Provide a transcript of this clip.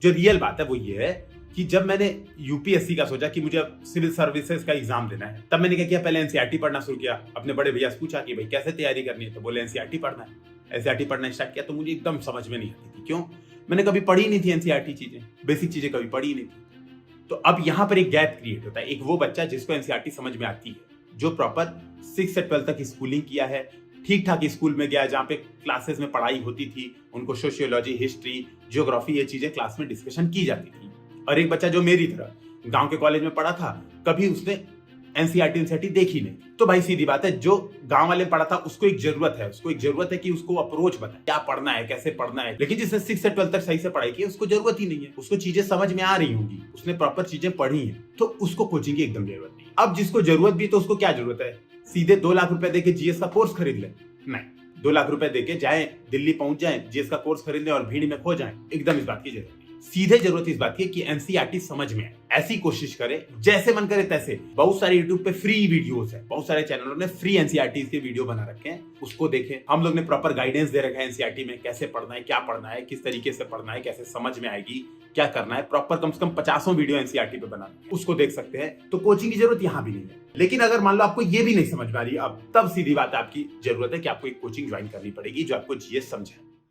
जो रियल बात है वो ये है कि जब मैंने यूपीएससी का सोचा कि मुझे अब सिविल सर्विसेज का एग्जाम देना है, तब मैंने क्या किया, पहले एनसीईआरटी पढ़ना शुरू किया। अपने बड़े भैया से पूछा कि भाई कैसे तैयारी करनी है, तो बोले एनसीईआरटी पढ़ना है। एनसीईआरटी पढ़ना स्टार्ट किया तो मुझे एकदम समझ में नहीं आती थी। क्यों? मैंने कभी पढ़ी नहीं थी एनसीईआरटी चीजें, बेसिक चीजें कभी पढ़ी नहीं थी। तो अब यहाँ पर एक गैप क्रिएट होता है। एक वो बच्चा जिसको एनसीईआरटी समझ में आती है, जो प्रॉपर 6 से 12 तक स्कूलिंग किया है, ठीक ठाक स्कूल में गया जहाँ पे क्लासेस में पढ़ाई होती थी, उनको सोशियोलॉजी, हिस्ट्री, ज्योग्राफी ये चीजें क्लास में डिस्कशन की जाती थी। और एक बच्चा जो मेरी तरह गांव के कॉलेज में पढ़ा था, कभी उसने एनसीईआरटी देखी नहीं। तो भाई सीधी बात है, जो गांव वाले पढ़ा था उसको एक जरूरत है कि उसको अप्रोच बताए, क्या पढ़ना है, कैसे पढ़ना है। लेकिन जिसने 6 से 12 तक सही से पढ़ाई की उसको जरूरत ही नहीं है, उसको चीजें समझ में आ रही होंगी, उसने प्रॉपर चीजें पढ़ी है, तो उसको कोचिंग की एकदम जरूरत नहीं। अब जिसको जरूरत भी, तो उसको क्या जरूरत है, सीधे 2 लाख रुपए देके जीएस का कोर्स खरीद ले? नहीं, 2 लाख रुपए देके जाए दिल्ली पहुंच जाए, जीएस का कोर्स खरीद ले और भीड़ में खो जाए, एकदम इस बात की जरूरत नहीं। सीधे जरूरत इस बात की कि एनसीईआरटी समझ में आए। ऐसी कोशिश करे जैसे मन करे तैसे। बहुत सारे यूट्यूब पे फ्री वीडियोस है, बहुत सारे चैनलों ने फ्री एनसीईआरटी के वीडियो बना रखे हैं, उसको देखें। हम लोग ने प्रॉपर गाइडेंस दे रखा है एनसीईआरटी में, कैसे पढ़ना है, क्या पढ़ना है, किस तरीके से पढ़ना है, कैसे समझ में आएगी, क्या करना है। प्रॉपर कम से कम 50 वीडियो एनसीईआरटी पे बना, उसको देख सकते हैं। तो कोचिंग की जरूरत यहाँ भी नहीं है। लेकिन अगर मान लो आपको ये भी नहीं समझ में आ रही, अब तब सीधी बात है, आपकी जरूरत है कि आपको एक कोचिंग ज्वाइन करनी पड़ेगी जो आपको जीएस समझाए।